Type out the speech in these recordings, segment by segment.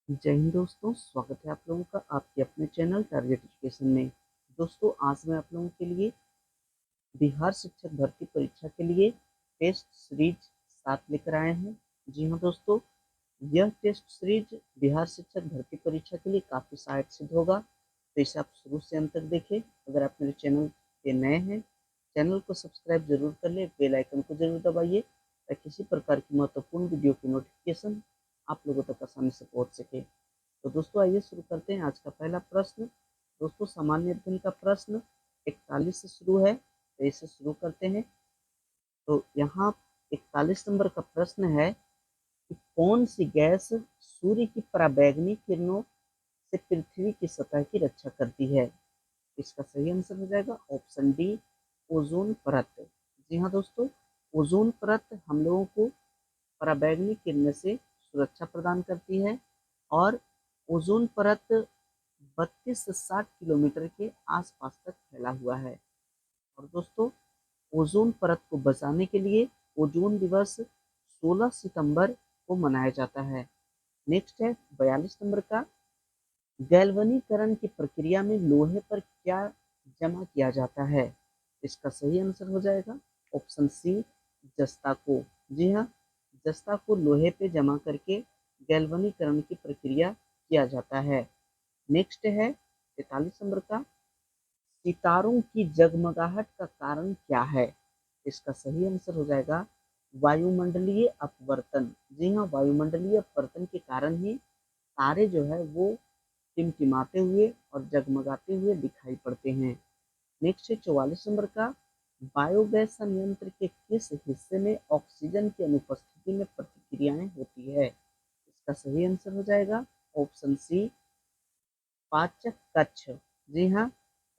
जय हिंद दोस्तों, स्वागत है आप लोगों का आपके अपने चैनल टारगेट एजुकेशन में। दोस्तों, आज मैं आप लोगों के लिए बिहार शिक्षक भर्ती परीक्षा के लिए टेस्ट सीरीज 7 लेकर आए हैं। जी हाँ दोस्तों, यह टेस्ट सीरीज बिहार शिक्षक भर्ती परीक्षा के लिए काफ़ी सहायक सिद्ध होगा, तो इसे आप शुरू से अंत तक देखें। अगर आप मेरे चैनल पे नए हैं, चैनल को सब्सक्राइब जरूर कर ले, बेल आइकन को जरूर दबाइए ताकि किसी प्रकार की महत्वपूर्ण वीडियो की नोटिफिकेशन आप लोगों तक आसानी से पहुंच सके। तो दोस्तों, आइए शुरू करते हैं। आज का पहला प्रश्न दोस्तों सामान्य अध्ययन का प्रश्न 41 से शुरू है, तो इसे शुरू करते हैं। तो यहाँ 41 नंबर का प्रश्न है कि कौन सी गैस सूर्य की पराबैंगनी किरणों से पृथ्वी की सतह की रक्षा करती है। इसका सही आंसर हो जाएगा ऑप्शन डी, ओजोन परत। जी हाँ दोस्तों, ओजोन परत हम लोगों को पराबैंगनी किरणों से सुरक्षा प्रदान करती है और ओजोन परत 32 से 60 किलोमीटर के आसपास तक फैला हुआ है। और दोस्तों, ओजोन परत को बचाने के लिए ओजोन दिवस 16 सितंबर को मनाया जाता है। नेक्स्ट है 42 नंबर का, गैल्वनीकरण की प्रक्रिया में लोहे पर क्या जमा किया जाता है। इसका सही आंसर हो जाएगा ऑप्शन सी, जस्ता को। जी हाँ, जस्ता को लोहे पे जमा करके गैल्वनीकरण की प्रक्रिया किया जाता है। नेक्स्ट है 43 नंबर का, सितारों की जगमगाहट का कारण क्या है। इसका सही आंसर हो जाएगा वायुमंडलीय अपवर्तन। जी हाँ, वायुमंडलीय अपवर्तन के कारण ही तारे जो है वो टिमटिमाते हुए और जगमगाते हुए दिखाई पड़ते हैं। नेक्स्ट है 44 नंबर का, बायोगैस संयंत्र के किस हिस्से में ऑक्सीजन की अनुपस्थिति में प्रतिक्रियाएं होती है। इसका सही आंसर हो जाएगा ऑप्शन सी, पाचक कक्ष। जी हाँ,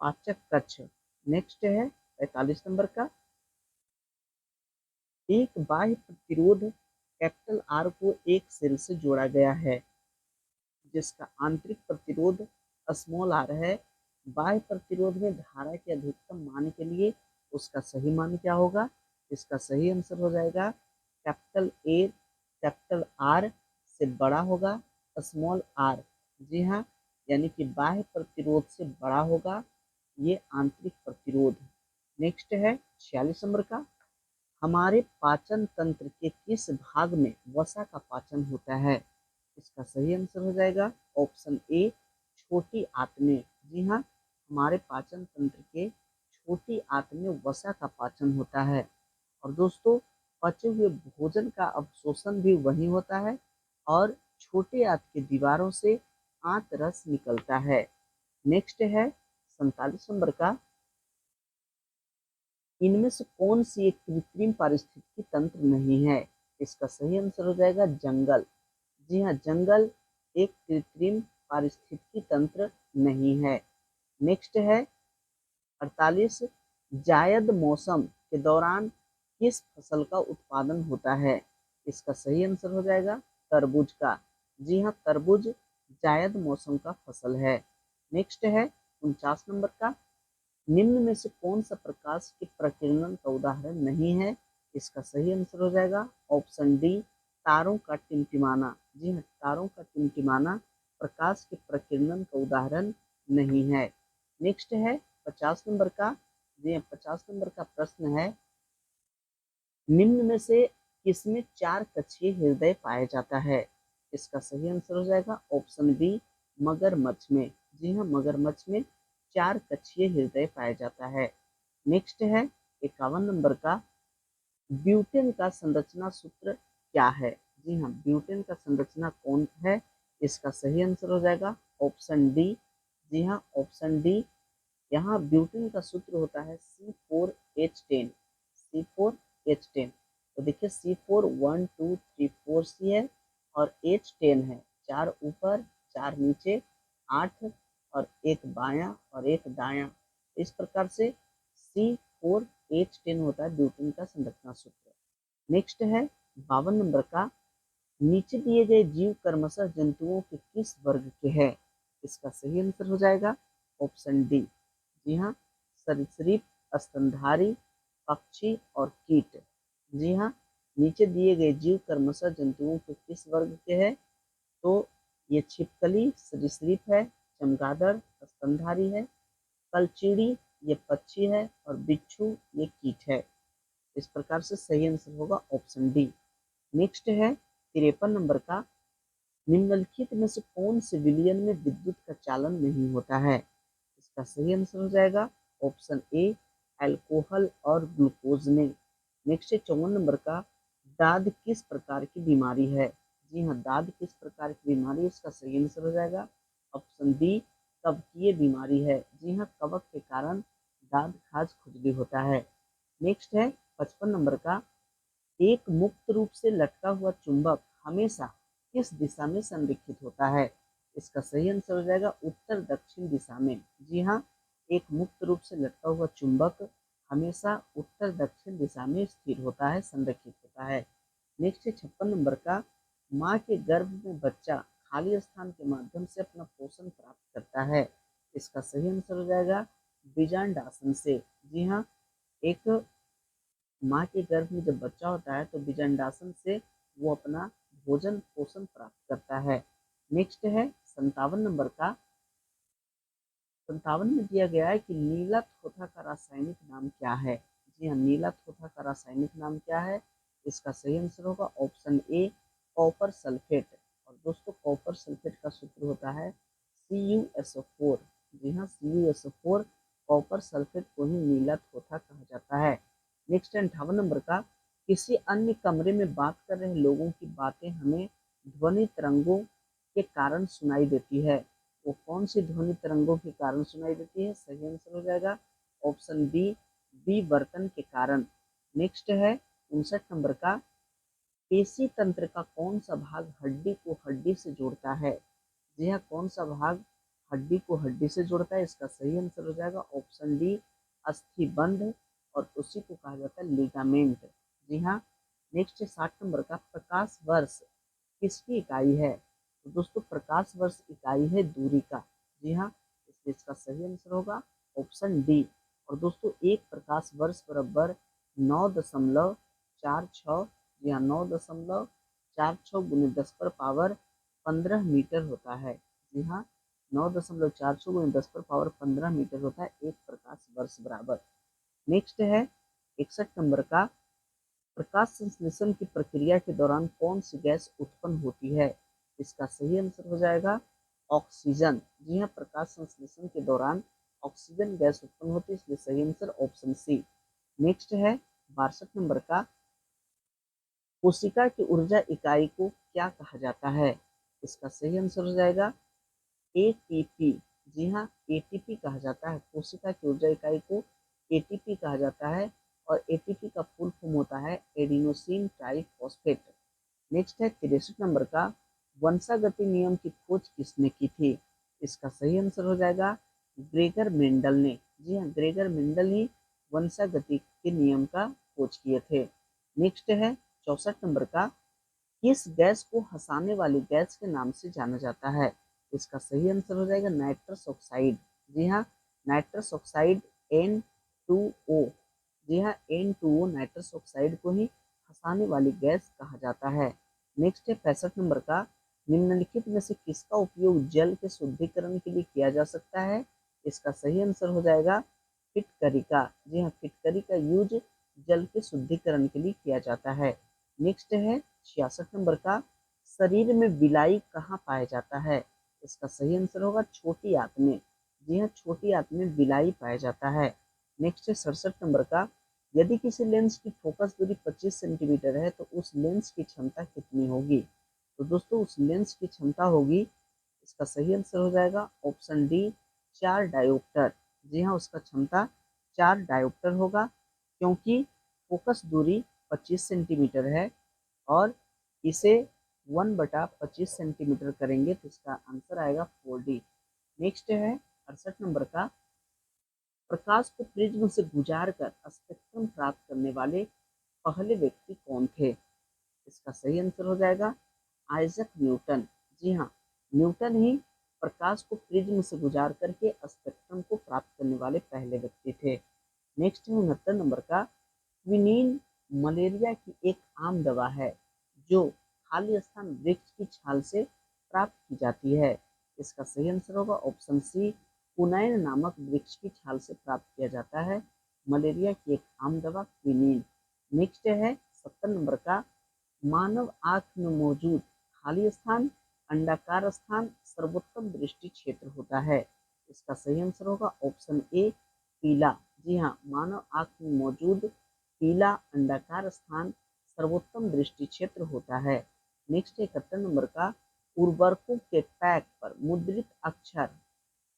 पाचक कक्ष। नेक्स्ट है 45 नंबर का, एक बाह्य प्रतिरोध कैपिटल आर को एक सेल से जोड़ा गया है जिसका आंतरिक प्रतिरोध स्मॉल आर है। बाह्य प्रतिरोध में धारा के अधिकतम मान के लिए उसका सही मान क्या होगा। इसका सही आंसर हो जाएगा कैपिटल ए कैपिटल आर से बड़ा होगा स्मॉल आर। जी हाँ, यानी कि बाह्य प्रतिरोध से बड़ा होगा ये आंतरिक प्रतिरोध। नेक्स्ट है 46 नंबर का, हमारे पाचन तंत्र के किस भाग में वसा का पाचन होता है। इसका सही आंसर हो जाएगा ऑप्शन ए, छोटी आंत। जी हाँ, हमारे पाचन तंत्र के छोटी आंत में वसा का पाचन होता है। और दोस्तों, पचे हुए भोजन का अवशोषण भी वही होता है और छोटे आंत की दीवारों से आंत रस निकलता है। नेक्स्ट है 47 नंबर का, इनमें से कौन सी एक कृत्रिम पारिस्थितिकी तंत्र नहीं है। इसका सही आंसर हो जाएगा जंगल। जी हाँ, जंगल एक कृत्रिम पारिस्थितिकी तंत्र नहीं है। नेक्स्ट है 48, जायद मौसम के दौरान किस फसल का उत्पादन होता है। इसका सही आंसर हो जाएगा तरबूज का। जी हाँ, तरबूज जायद मौसम का फसल है। नेक्स्ट है 49 नंबर का, निम्न में से कौन सा प्रकाश के प्रकीर्णन का उदाहरण नहीं है। इसका सही आंसर हो जाएगा ऑप्शन डी, तारों का टिमटिमाना। जी हाँ, तारों का टिमटिमाना प्रकाश के प्रकीर्णन का उदाहरण नहीं है। नेक्स्ट है 50 नंबर का। जी हाँ, 50 नंबर का प्रश्न है, निम्न में से किसमें चार कक्षीय हृदय पाया जाता है। इसका सही आंसर हो जाएगा ऑप्शन बी, मगरमच्छ में। जी हाँ, मगरमच्छ में चार कक्षीय हृदय पाया जाता है। नेक्स्ट है 51 नंबर का, ब्यूटेन का संरचना सूत्र क्या है। जी हाँ, ब्यूटेन का संरचना कौन है। इसका सही आंसर हो जाएगा ऑप्शन डी। जी हाँ, ऑप्शन डी। यहाँ ब्यूटेन का सूत्र होता है C4H10। C4H10। तो देखिए C4 1 2 3 4 C है और H10 है, चार ऊपर चार नीचे, 8 और एक बायां और एक दायां। इस प्रकार से C4H10 होता है ब्यूटेन का संरचना सूत्र। नेक्स्ट है 52 नंबर का, नीचे दिए गए जीव कर्मशः जंतुओं के किस वर्ग के हैं। इसका सही आंसर हो जाएगा ऑप्शन डी। जी हाँ, सरीसृप, स्तनधारी, पक्षी और कीट। जी हाँ, नीचे दिए गए जीव कर्मशः जंतुओं के किस वर्ग के हैं। तो ये छिपकली सरीसृप है, चमगादड़ स्तनधारी है, कलचीड़ी ये पक्षी है और बिच्छू ये कीट है। इस प्रकार से सही आंसर होगा ऑप्शन डी। नेक्स्ट है 53 नंबर का, निम्नलिखित में से कौन से विलयन में विद्युत का चालन नहीं होता है? इसका सही आंसर हो जाएगा ऑप्शन ए अल्कोहल और ग्लूकोज में। नेक्स्ट है 54 नंबर का, दाद किस प्रकार की बीमारी है? जी हाँ, दाद किस प्रकार की बीमारी है? इसका सही आंसर हो जाएगा ऑप्शन बी कवकीय बीमारी है। जी हाँ, कवक के कारण दाद खाज खुजली होता है। नेक्स्ट है 55 नंबर का, एक मुक्त रूप से लटका हुआ चुंबक हमेशा किस दिशा में संरेखित होता है? इसका सही आंसर हो जाएगा उत्तर दक्षिण दिशा में। जी हाँ, एक मुक्त रूप से लटका हुआ चुंबक हमेशा उत्तर दक्षिण दिशा में स्थिर होता है, संरेखित होता है। नेक्स्ट है 56 नंबर का, माँ के गर्भ में बच्चा खाली स्थान के माध्यम से अपना पोषण प्राप्त करता है। इसका सही आंसर हो जाएगा बीजांडासन से। जी हाँ, एक माँ के गर्भ में जब बच्चा होता है तो बीजांडासन से वो अपना भोजन पोषण प्राप्त करता है। नेक्स्ट है 57 नंबर का, 57 में दिया गया है कि नीला थोथा का रासायनिक नाम क्या है? जी हाँ, नीला थोथा का रासायनिक नाम क्या है? इसका सही आंसर होगा ऑप्शन ए कॉपर सल्फेट। और दोस्तों कॉपर सल्फेट का सूत्र होता है CuSO4। जी हाँ, CuSO4 कॉपर सल्फेट को ही नीला थोथा कहा जाता है। नेक्स्ट है 58 नंबर का, किसी अन्य कमरे में बात कर रहे लोगों की बातें हमें ध्वनि तरंगों के कारण सुनाई देती है। वो कौन सी ध्वनि तरंगों के कारण सुनाई देती है? सही आंसर हो जाएगा ऑप्शन बी विवर्तन के कारण। नेक्स्ट है 59 नंबर का, पेशी तंत्र का कौन सा भाग हड्डी को हड्डी से जोड़ता है? जी हाँ, कौन सा भाग हड्डी को हड्डी से जोड़ता है? इसका सही आंसर हो जाएगा ऑप्शन डी अस्थिबंध, और उसी को कहा जाता है लिगामेंट। जी हाँ। नेक्स्ट है 60 नंबर का, प्रकाश वर्ष किसकी इकाई है? तो दोस्तों प्रकाश वर्ष इकाई है दूरी का। जी हाँ, इसलिए इसका सही आंसर होगा ऑप्शन डी। और दोस्तों एक प्रकाश वर्ष बराबर 9.46, जी हाँ 9.46 गुने 10 पर पावर 15 मीटर होता है। जी हाँ, 9.46 गुने 10 पर पावर 15 मीटर होता है एक प्रकाश वर्ष बराबर। नेक्स्ट है 61 नंबर का, प्रकाश संश्लेषण की प्रक्रिया के दौरान कौन सी गैस उत्पन्न होती है? इसका सही आंसर हो जाएगा ऑक्सीजन। जी हाँ, प्रकाश संश्लेषण के दौरान ऑक्सीजन गैस उत्पन्न होती है, इसलिए सही आंसर ऑप्शन सी। नेक्स्ट है 62 नंबर का, कोशिका की ऊर्जा इकाई को क्या कहा जाता है? इसका सही आंसर हो जाएगा एटीपी। जी हाँ, एटीपी कहा जाता है। कोशिका की ऊर्जा इकाई को एटीपी कहा जाता है, और एटीपी का फुल फॉर्म होता है एडिनोसिन ट्राइफॉस्फेट। नेक्स्ट है 63 नंबर का, वंशागति नियम की खोज किसने की थी? इसका सही आंसर हो जाएगा ग्रेगर मेंडल ने। जी हाँ, ग्रेगर मेंडल ही वंशागति के नियम का खोज किए थे। नेक्स्ट है 64 नंबर का, किस गैस को हंसाने वाली गैस के नाम से जाना जाता है? इसका सही आंसर हो जाएगा नाइट्रस ऑक्साइड। जी हाँ, नाइट्रस ऑक्साइड N2O। जी हाँ, N2O नाइट्रस ऑक्साइड को ही हंसाने वाली गैस कहा जाता है। नेक्स्ट है 65 नंबर का, निम्नलिखित में से किसका उपयोग जल के शुद्धिकरण के लिए किया जा सकता है? इसका सही आंसर हो जाएगा फिटकरी का। जी हाँ, फिटकरी का यूज जल के शुद्धिकरण के लिए किया जाता है। नेक्स्ट है 66 नंबर का, शरीर में बिलाई कहाँ पाया जाता है? इसका सही आंसर होगा छोटी आंत में। जी हाँ, छोटी आंत में बिलाई पाया जाता है। नेक्स्ट है 67 नंबर का, यदि किसी लेंस की फोकस दूरी 25 सेंटीमीटर है तो उस लेंस की क्षमता कितनी होगी? तो दोस्तों उस लेंस की क्षमता होगी, इसका सही आंसर हो जाएगा ऑप्शन डी 4 डायोप्टर। जी हाँ, उसका क्षमता 4 डायोप्टर होगा, क्योंकि फोकस दूरी 25 सेंटीमीटर है, और इसे 1/25 सेंटीमीटर करेंगे तो इसका आंसर आएगा 4D। नेक्स्ट है 68 नंबर का, प्रकाश को प्रिज्म से गुजार कर स्पेक्ट्रम प्राप्त करने वाले पहले व्यक्ति कौन थे? इसका सही आंसर हो जाएगा आइजक न्यूटन। जी हाँ, न्यूटन ही प्रकाश को प्रिज्म से गुजार करके स्पेक्ट्रम को प्राप्त करने वाले पहले व्यक्ति थे। नेक्स्ट है 69 नंबर का, क्विनीन मलेरिया की एक आम दवा है जो खाली स्थान वृक्ष की छाल से प्राप्त की जाती है? इसका सही आंसर होगा ऑप्शन सी, कुनैन नामक वृक्ष की छाल से प्राप्त किया जाता है मलेरिया की एक आम दवा क्विनीन। नेक्स्ट है 70 नंबर का, मानव आंख में मौजूद खाली स्थान अंडाकार स्थान सर्वोत्तम दृष्टि क्षेत्र होता है। इसका सही आंसर होगा ऑप्शन ए, पीला। जी हाँ, मानव आंख में मौजूद पीला अंडाकार स्थान सर्वोत्तम दृष्टि क्षेत्र होता है। नेक्स्ट 71 नंबर का, उर्वरकों के पैक पर मुद्रित अक्षर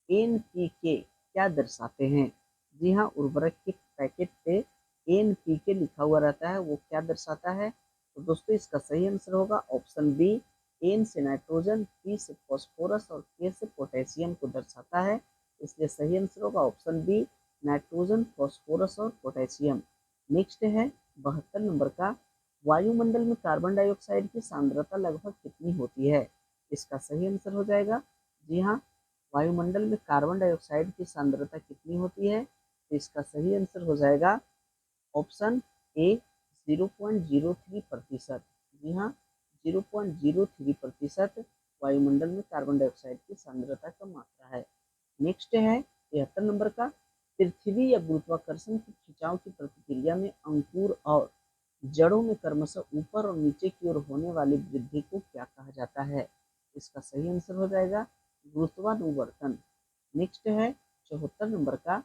NPK क्या दर्शाते हैं? जी हाँ, उर्वरक के पैकेट पे NPK लिखा हुआ रहता है, वो क्या दर्शाता है? तो दोस्तों इसका सही आंसर होगा ऑप्शन बी, एन से नाइट्रोजन, पी से फॉस्फोरस और के से पोटेशियम को दर्शाता है। इसलिए सही आंसर होगा ऑप्शन बी, नाइट्रोजन, फॉस्फोरस और पोटेशियम। नेक्स्ट है 72 नंबर का, वायुमंडल में कार्बन डाइऑक्साइड की सांद्रता लगभग कितनी होती है? इसका सही आंसर हो जाएगा, जी हाँ, वायुमंडल में कार्बन डाइऑक्साइड की सांद्रता कितनी होती है? तो इसका सही आंसर हो जाएगा ऑप्शन ए, 0.03%। जी हाँ, 0.03% वायुमंडल में कार्बन डाइऑक्साइड की सांद्रता का मात्रा है। नेक्स्ट है 73 नंबर का, पृथ्वी या गुरुत्वाकर्षण की खिंचाव की प्रतिक्रिया में अंकुर और जड़ों में क्रमशः ऊपर और नीचे की ओर होने वाली वृद्धि को क्या कहा जाता है? इसका सही आंसर हो जाएगा गुरुत्वानुवर्तन। नेक्स्ट है 74 नंबर का,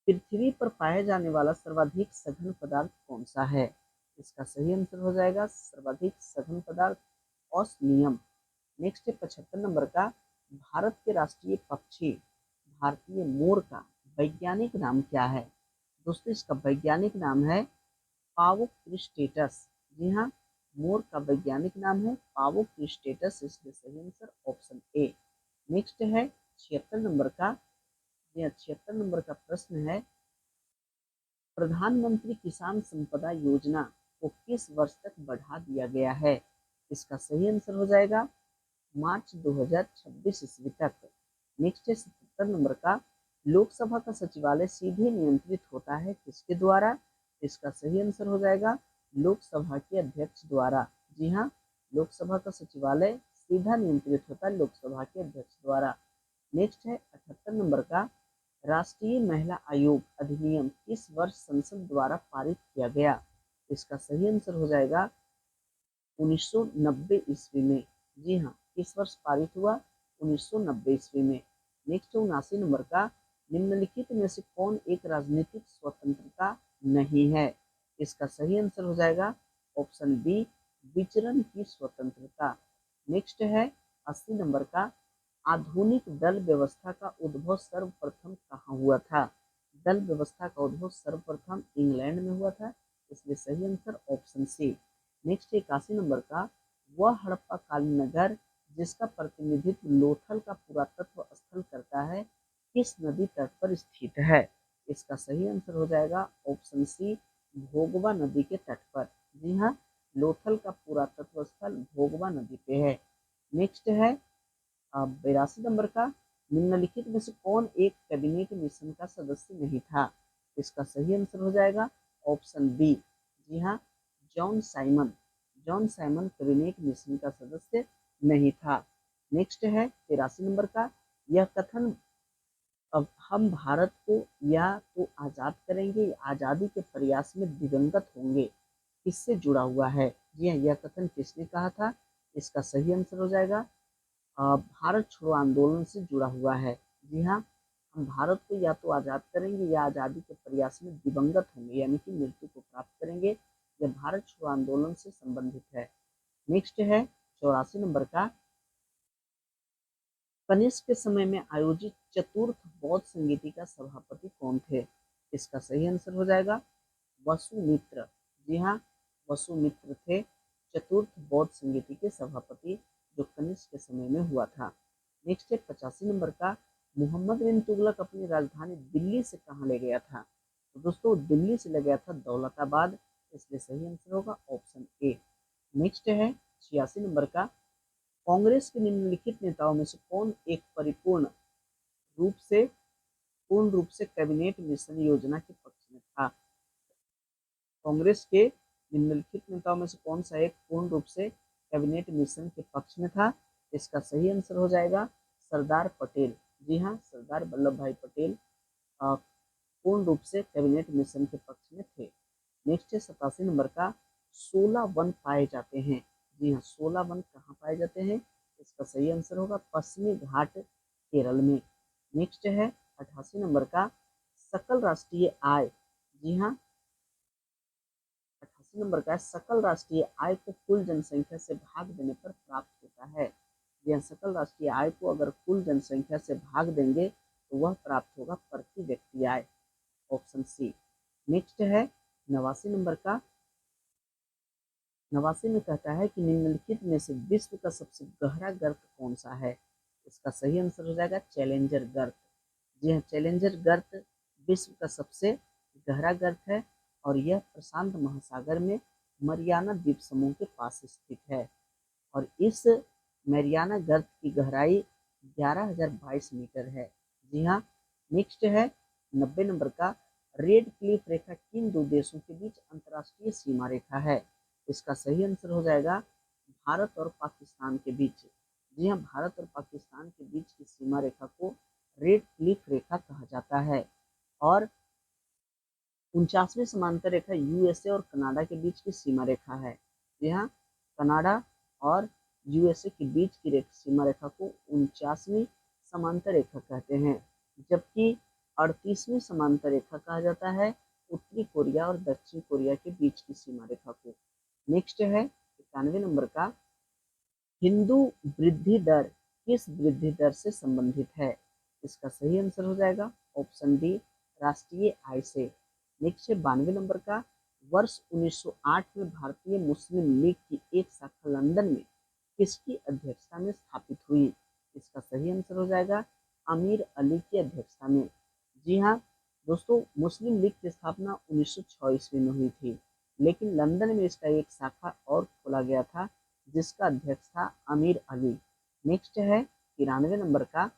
पृथ्वी पर पाया जाने वाला सर्वाधिक सघन पदार्थ कौन सा है? इसका सही आंसर हो जाएगा सर्वाधिक सघन पदार्थ ऑस्मियम। नेक्स्ट है 75 नंबर का, भारत के राष्ट्रीय पक्षी भारतीय मोर का वैज्ञानिक नाम क्या है? दोस्तों इसका वैज्ञानिक नाम है पावोक्रिस्टेटस। जी हाँ, मोर का वैज्ञानिक नाम है पावोक्रिस्टेटस, इसलिए सही आंसर ऑप्शन ए। नेक्स्ट है 76 नंबर का, 76 नंबर का प्रश्न है, प्रधानमंत्री किसान संपदा योजना को किस वर्ष तक बढ़ा दिया गया है? इसका सही आंसर हो जाएगा मार्च 2026 ईस्वी तक। नेक्स्ट है 77 नंबर का, लोकसभा का सचिवालय सीधे नियंत्रित होता है किसके द्वारा? इसका सही आंसर हो जाएगा लोकसभा के अध्यक्ष द्वारा। जी हाँ, लोकसभा का सचिवालय सीधा नियंत्रित होता है लोकसभा के अध्यक्ष द्वारा। नेक्स्ट है 78 नंबर का, राष्ट्रीय महिला आयोग अधिनियम किस वर्ष संसद द्वारा पारित किया गया? इसका सही आंसर हो जाएगा 1990 ईस्वी में। जी हाँ, किस वर्ष पारित हुआ? 1990 ईस्वी में। नेक्स्ट 79 नंबर का, निम्नलिखित में से कौन एक राजनीतिक स्वतंत्रता नहीं है? इसका सही आंसर हो जाएगा ऑप्शन बी, विचरण की स्वतंत्रता। नेक्स्ट है 80 नंबर का, आधुनिक दल व्यवस्था का उद्भव सर्वप्रथम कहाँ हुआ था? दल व्यवस्था का उद्भव सर्वप्रथम इंग्लैंड में हुआ था, इसलिए सही answer option C. Next 81 number का, वह हड़प्पा कालीन नगर जिसका प्रतिनिधित्व लोथल का पुरातत्व स्थल करता है किस नदी तट पर स्थित है? इसका सही आंसर हो जाएगा ऑप्शन सी, भोगवा नदी के तट पर। जी हाँ, लोथल का पुरातत्व स्थल भोगवा नदी पे है। नेक्स्ट है 82 नंबर का, निम्नलिखित में से कौन एक कैबिनेट मिशन का सदस्य नहीं था? इसका सही आंसर हो जाएगा ऑप्शन बी, जी हाँ, John Simon. John Simon cabinet mission का सदस्य नहीं था। नेक्स्ट है 83 नंबर का, यह कथन अब हम भारत को या तो आज़ाद करेंगे या आज़ादी के प्रयास में दिवंगत होंगे किससे जुड़ा हुआ है? जी हाँ, यह कथन किसने कहा था? इसका सही आंसर हो जाएगा भारत छोड़ो आंदोलन से जुड़ा हुआ है। जी हाँ, हम भारत को या तो आज़ाद करेंगे या आज़ादी के प्रयास में दिवंगत होंगे यानी कि मृत्यु को प्राप्त करेंगे। यह भारत छोड़ो आंदोलन से संबंधित है। नेक्स्ट है 84 नंबर का, कनिष्क के समय में आयोजित चतुर्थ बौद्ध संगीति का सभापति कौन थे? इसका सही आंसर हो जाएगा वसुमित्र। जी हाँ, वसुमित्र थे चतुर्थ बौद्ध संगीति के सभापति जो कनिष्क के समय में हुआ था। नेक्स्ट है 85 नंबर का, मोहम्मद बिन तुगलक अपनी राजधानी दिल्ली से कहाँ ले गया था? तो दोस्तों दिल्ली से ले गया था दौलताबाद, इसलिए सही आंसर होगा ऑप्शन ए। नेक्स्ट है 86 नंबर का, कांग्रेस के निम्नलिखित नेताओं में से कौन एक पूर्ण रूप से कैबिनेट मिशन योजना के पक्ष में था? कांग्रेस के निम्नलिखित नेताओं में से कौन सा एक पूर्ण रूप से कैबिनेट मिशन के पक्ष में था? इसका सही आंसर हो जाएगा सरदार पटेल। जी हाँ, सरदार वल्लभ भाई पटेल पूर्ण रूप से कैबिनेट मिशन के पक्ष में थे। नेक्स्ट है 87 नंबर का, 16 वन पाए जाते हैं। जी हाँ, 16 वन कहाँ पाए जाते हैं? इसका सही आंसर होगा पश्चिमी घाट केरल में। नेक्स्ट है 88 नंबर का, सकल राष्ट्रीय आय। जी हाँ, 88 नंबर का है, सकल राष्ट्रीय आय को कुल जनसंख्या से भाग देने पर प्राप्त होता है। यह सकल राष्ट्रीय आय को अगर कुल जनसंख्या से भाग देंगे तो वह प्राप्त होगा प्रति व्यक्ति आय, ऑप्शन सी। नेक्स्ट है 89 नंबर का, 89 में कहता है कि निम्नलिखित में से विश्व का सबसे गहरा गर्त कौन सा है? इसका सही आंसर हो जाएगा चैलेंजर गर्त। जी हाँ, चैलेंजर गर्त विश्व का सबसे गहरा गर्त है और यह प्रशांत महासागर में मरियाना द्वीप समूह के पास स्थित है। और इस मैरियाना गर्त की गहराई 11,022 मीटर है। जी हाँ। नेक्स्ट है 90 नंबर का, रेड क्लिफ रेखा किन दो देशों के बीच अंतर्राष्ट्रीय सीमा रेखा है? इसका सही आंसर हो जाएगा भारत और पाकिस्तान के बीच। जी हाँ, भारत और पाकिस्तान के बीच की सीमा रेखा को रेड क्लिफ रेखा कहा जाता है। और 49वीं समांतर रेखा यूएसए और कनाडा के बीच की सीमा रेखा है। जी हाँ, कनाडा और यूएसए के बीच की सीमा रेखा को 49वीं समांतर रेखा कहते हैं, जबकि 38वीं समांतर रेखा कहा जाता है उत्तरी कोरिया और दक्षिण कोरिया के बीच की सीमा रेखा को। नेक्स्ट है 91 नंबर का, हिंदू वृद्धि दर किस वृद्धि दर से संबंधित है? इसका सही आंसर हो जाएगा ऑप्शन डी, राष्ट्रीय आय से। नेक्स्ट है 92 नंबर का, वर्ष 1908 में भारतीय मुस्लिम लीग की एक शाखा लंदन में किसकी अध्यक्षता में स्थापित हुई? इसका सही आंसर हो जाएगा अमीर अली की अध्यक्षता में। जी हाँ दोस्तों, मुस्लिम लीग की स्थापना 1906 ईस्वी में हुई थी, लेकिन लंदन में इसका एक शाखा और खोला गया था जिसका अध्यक्ष था अमीर अली। नेक्स्ट है 93 नंबर का,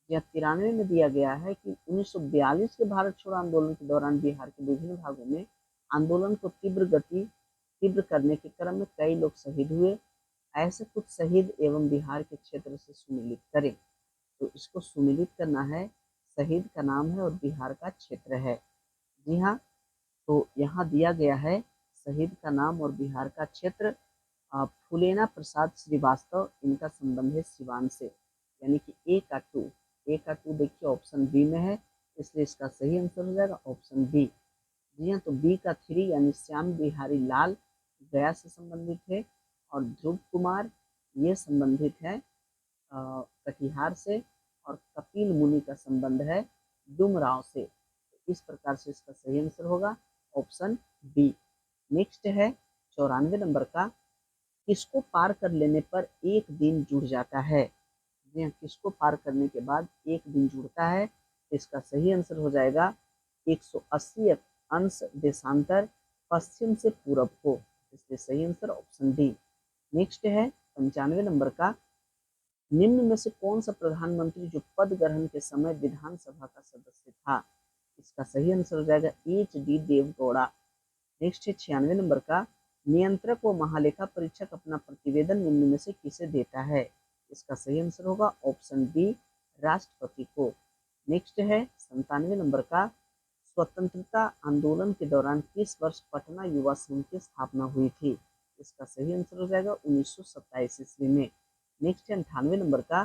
यह 93 में दिया गया है कि 1942 के भारत छोड़ो आंदोलन के दौरान बिहार के विभिन्न भागों में आंदोलन को तीव्र करने के क्रम में कई लोग शहीद हुए। ऐसे कुछ शहीद एवं बिहार के क्षेत्र से सुमिलित करें। तो इसको सुमिलित करना है, शहीद का नाम है और बिहार का क्षेत्र है। जी हाँ, तो यहाँ दिया गया है शहीद का नाम और बिहार का क्षेत्र। फुलेना प्रसाद श्रीवास्तव, इनका संबंध है सिवान से, यानी कि ए का टू देखिए ऑप्शन बी में है, इसलिए इसका सही आंसर हो जाएगा ऑप्शन बी। जी हाँ, तो बी का 3 यानी श्याम बिहारी लाल गया से संबंधित है, और ध्रुव कुमार ये संबंधित है कटिहार से, और कपिल मुनि का संबंध है डुमराव से। इस प्रकार से इसका सही आंसर होगा ऑप्शन बी। नेक्स्ट है 94 नंबर का, किसको पार कर लेने पर एक दिन जुड़ जाता है? जी हाँ, किसको पार करने के बाद एक दिन जुड़ता है? इसका सही आंसर हो जाएगा 180 अंश देशांतर पश्चिम से पूरब को, इसलिए सही आंसर ऑप्शन डी। नेक्स्ट है 95 नंबर का, निम्न में से कौन सा प्रधानमंत्री जो पद ग्रहण के समय विधानसभा का सदस्य था? इसका सही आंसर हो जाएगा एच.डी. देवगौड़ा। नेक्स्ट है 96 नंबर का, नियंत्रक व महालेखा परीक्षक अपना प्रतिवेदन निम्न में से किसे देता है? इसका सही आंसर होगा ऑप्शन बी, राष्ट्रपति को। नेक्स्ट है 97 नंबर का, स्वतंत्रता आंदोलन के दौरान किस वर्ष पटना युवा संघ की स्थापना हुई थी? इसका सही आंसर हो जाएगा 1927 ईस्वी में। नेक्स्ट है 98 नंबर का,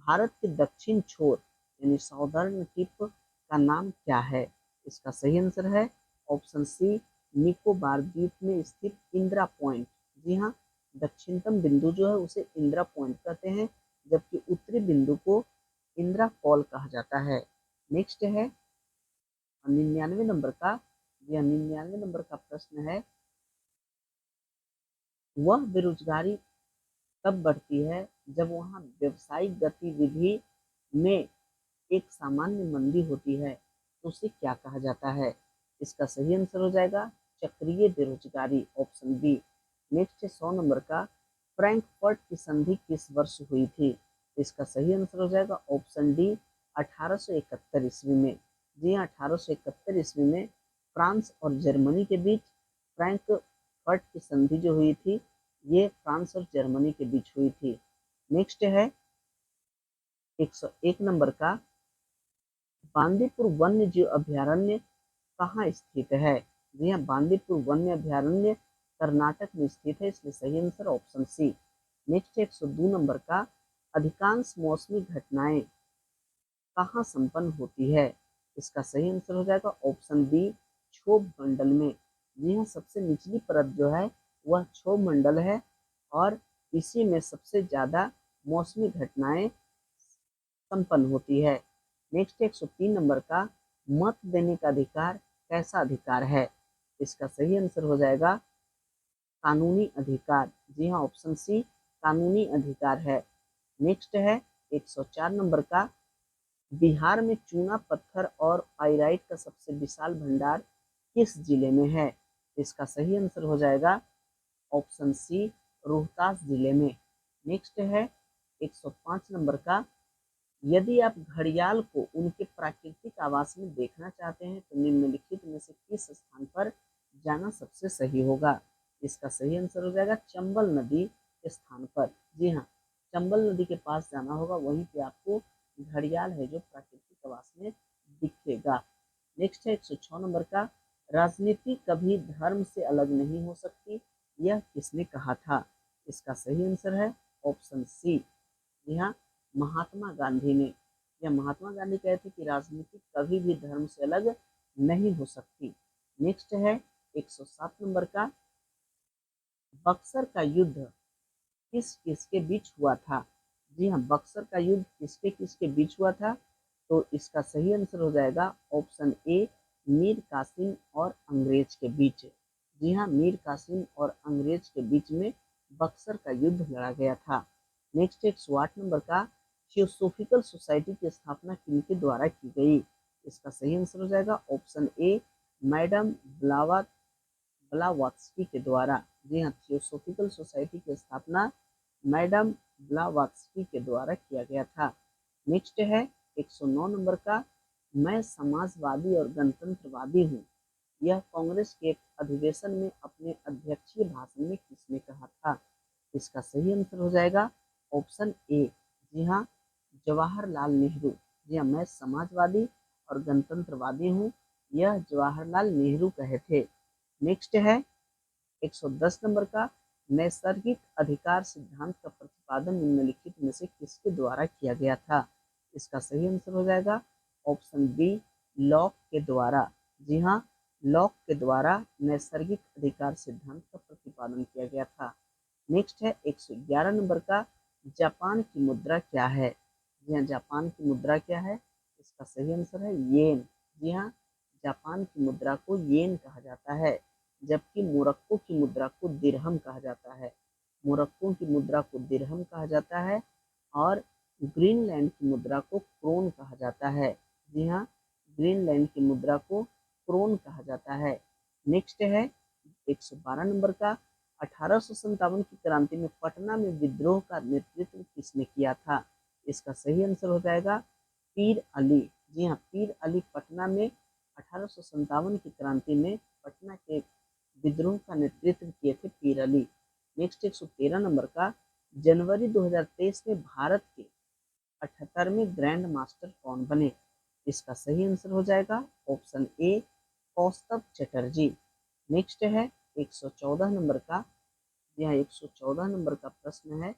भारत के दक्षिण छोर यानी साउदर्न टिप का नाम क्या है? इसका सही आंसर है ऑप्शन सी, निकोबार द्वीप में स्थित इंदिरा पॉइंट। जी हाँ, दक्षिणतम बिंदु जो है उसे इंदिरा पॉइंट कहते हैं, जबकि उत्तरी बिंदु को इंदिरा कॉल कहा जाता है। नेक्स्ट है 99 नंबर का, यह 99 नंबर का प्रश्न है, वह बेरोजगारी तब बढ़ती है जब वहाँ व्यवसायिक गतिविधि में एक सामान्य मंदी होती है, तो उसे क्या कहा जाता है? इसका सही आंसर हो जाएगा चक्रीय बेरोजगारी, ऑप्शन बी। नेक्स्ट है 100 नंबर का, फ्रैंकफर्ट की संधि किस वर्ष हुई थी? इसका सही आंसर हो जाएगा ऑप्शन डी, 1871 ईस्वी में। जी हाँ, 1871 ईस्वी में फ्रांस और जर्मनी के बीच फ्रैंकफर्ट की संधि जो हुई थी, ये फ्रांस और जर्मनी के बीच हुई थी। नेक्स्ट है 101 नंबर का, बांदीपुर वन्य जीव अभयारण्य कहाँ स्थित है? जी हाँ, बांदीपुर वन्य अभयारण्य कर्नाटक में स्थित है, इसलिए सही answer option C. Next 102 number का, अधिकांश मौसमी घटनाएं कहाँ संपन्न होती है? इसका सही आंसर हो जाएगा ऑप्शन बी, क्षोभ मंडल में। जी हाँ, सबसे निचली परत जो है वह क्षोभ मंडल है और इसी में सबसे ज्यादा मौसमी घटनाएं संपन्न होती है। नेक्स्ट 103 नंबर का, मत देने का अधिकार कैसा अधिकार है? इसका सही आंसर हो जाएगा कानूनी अधिकार। जी हाँ, ऑप्शन सी कानूनी अधिकार है। नेक्स्ट है 104 नंबर का, बिहार में चूना पत्थर और पाइराइट का सबसे विशाल भंडार किस जिले में है? इसका सही आंसर हो जाएगा ऑप्शन सी, रोहतास जिले में। नेक्स्ट है 105 नंबर का, यदि आप घड़ियाल को उनके प्राकृतिक आवास में देखना चाहते हैं तो निम्नलिखित में से किस स्थान पर जाना सबसे सही होगा? इसका सही आंसर हो जाएगा चंबल नदी के स्थान पर। जी हाँ, चंबल नदी के पास जाना होगा, वहीं पे आपको घड़ियाल है जो प्राकृतिक आवास में दिखेगा। नेक्स्ट है 106 नंबर का, राजनीति कभी धर्म से अलग नहीं हो सकती, यह किसने कहा था? इसका सही आंसर है ऑप्शन सी। जी हाँ, महात्मा गांधी ने। या महात्मा गांधी कहते कि राजनीति कभी भी धर्म से अलग नहीं हो सकती। नेक्स्ट है 107 नंबर का, बक्सर का युद्ध किस किसके बीच हुआ था? जी हाँ, बक्सर का युद्ध किसके किसके बीच हुआ था? तो इसका सही आंसर हो जाएगा ऑप्शन ए, मीर कासिम और अंग्रेज के बीच। जी हाँ, मीर कासिम और अंग्रेज के बीच में बक्सर का युद्ध लड़ा गया था। नेक्स्ट 108 नंबर का, थियोसोफिकल सोसाइटी की स्थापना किनके द्वारा की गई? इसका सही आंसर हो जाएगा ऑप्शन ए, मैडम ब्लावात्स्की के द्वारा। जी हाँ, थियोसोफिकल सोसाइटी की स्थापना मैडम ब्लावात्स्की के द्वारा किया गया था। नेक्स्ट है 109 नंबर का, मैं समाजवादी और गणतंत्रवादी हूँ, यह कांग्रेस के एक अधिवेशन में अपने अध्यक्षीय भाषण में किसने कहा था? इसका सही आंसर हो जाएगा ऑप्शन ए। जी हाँ, जवाहरलाल नेहरू। जी हाँ, मैं समाजवादी और गणतंत्रवादी हूँ, यह जवाहरलाल नेहरू कहे थे। नेक्स्ट है 110 नंबर का, नैसर्गिक अधिकार सिद्धांत का प्रतिपादन निम्नलिखित में से किसके द्वारा किया गया था? इसका सही आंसर हो जाएगा ऑप्शन बी, लॉक के द्वारा। जी हाँ, लॉक के द्वारा नैसर्गिक अधिकार सिद्धांत का प्रतिपादन किया गया था। नेक्स्ट है 111 नंबर का, जापान की मुद्रा क्या है? जी हाँ, जापान की मुद्रा क्या है? इसका सही आंसर है येन। जी हाँ, जापान की मुद्रा को येन कहा जाता है, जबकि मोरक्को की मुद्रा को दिरहम कहा जाता है। मोरक्को की मुद्रा को दिरहम कहा जाता है और ग्रीनलैंड की मुद्रा को क्रोन कहा जाता है। जी हाँ, ग्रीनलैंड की मुद्रा को क्रोन कहा जाता है। नेक्स्ट है 112 नंबर का, 1857 की क्रांति में पटना में विद्रोह का नेतृत्व किसने किया था? इसका सही आंसर हो जाएगा पीर अली। जी हाँ, पीर अली पटना में 1857 की क्रांति में पटना के विद्रोह का नेतृत्व किए थे पीर अली। नेक्स्ट 113 नंबर का, जनवरी 2023 में भारत के 78वें ग्रैंड मास्टर कौन बने? इसका सही आंसर हो जाएगा option A, Kaustubh Chatterjee. Next है 114 नंबर का। यहाँ 114 नंबर का प्रश्न है,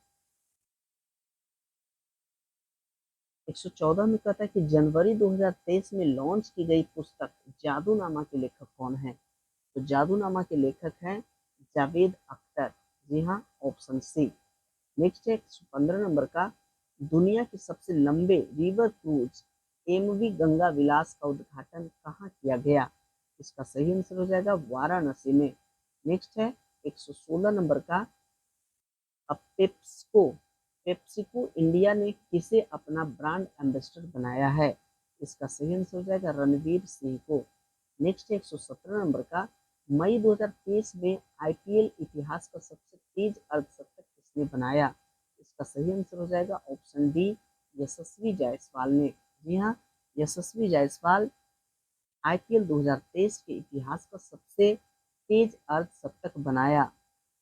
114 में कहता है कि जनवरी 2023 में लॉन्च की गई पुस्तक जादूनामा के लेखक कौन है? तो जादूनामा के लेखक हैं जावेद अख्तर। जी हाँ, ऑप्शन सी। नेक्स्ट है 115 नंबर का, दुनिया के सबसे लंबे रिवर क्रूज एमवी गंगा विलास का उद्घाटन कहाँ किया गया? इसका सही आंसर हो जाएगा वाराणसी में। नेक्स्ट है 116 नंबर का, अब पेप्सिको इंडिया ने किसे अपना ब्रांड एम्बेसडर बनाया है? इसका सही आंसर हो जाएगा रणवीर सिंह को। नेक्स्ट है 117 नंबर का, मई 2023 में आईपीएल इतिहास का सबसे तेज अर्धशतक किसने बनाया? इसका सही आंसर हो जाएगा ऑप्शन डी, यशस्वी जायसवाल ने। जी हाँ, यशस्वी जायसवाल आईपीएल 2023 के इतिहास का सबसे तेज अर्धशतक बनाया।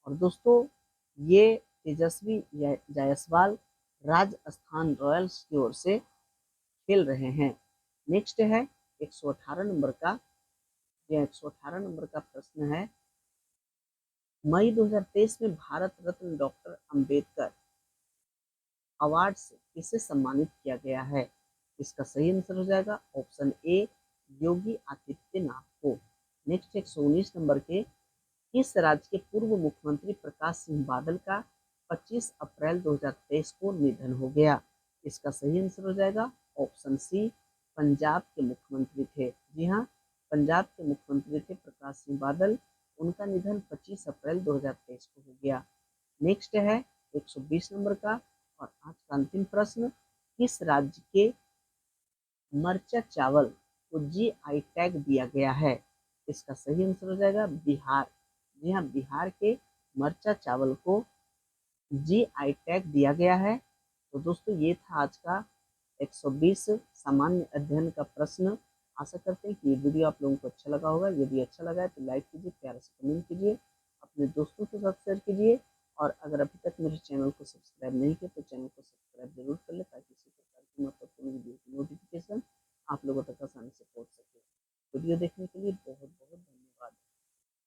और दोस्तों, ये तेजस्वी जायसवाल राजस्थान रॉयल्स की ओर से खेल रहे हैं। नेक्स्ट है 118 नंबर का, यह 118 नंबर का प्रश्न है, मई 2023 में भारत रत्न डॉक्टर अंबेडकर अवार्ड से किसे सम्मानित किया गया है? इसका सही आंसर हो जाएगा ऑप्शन ए, योगी आदित्यनाथ को। नेक्स्ट 119 नंबर के, किस राज्य के पूर्व मुख्यमंत्री प्रकाश सिंह बादल का 25 अप्रैल 2023 को निधन हो गया? इसका सही आंसर हो जाएगा ऑप्शन सी, पंजाब के मुख्यमंत्री थे। जी हाँ, पंजाब के मुख्यमंत्री थे प्रकाश सिंह बादल, उनका निधन 25 अप्रैल 2023 को हो गया। नेक्स्ट है 120 नंबर का और आज का अंतिम प्रश्न, किस राज्य के मरचा चावल को जीआई टैग दिया गया है? इसका सही आंसर हो जाएगा बिहार। जी हाँ, बिहार के मरचा चावल को जीआई टैग दिया गया है। तो दोस्तों ये था आज का 120 सामान्य अध्ययन का प्रश्न। आशा करते हैं कि ये वीडियो आप लोगों को अच्छा लगा होगा। यदि अच्छा लगा है तो लाइक कीजिए, प्यारे से कमेंट कीजिए, अपने दोस्तों के साथ शेयर कीजिए, और अगर अभी तक मेरे चैनल को सब्सक्राइब नहीं किया तो चैनल को सब्सक्राइब जरूर कर ले, ताकि इसी प्रकार की महत्वपूर्ण वीडियो की नोटिफिकेशन आप लोगों तक आसानी से पहुंच सके। वीडियो देखने के लिए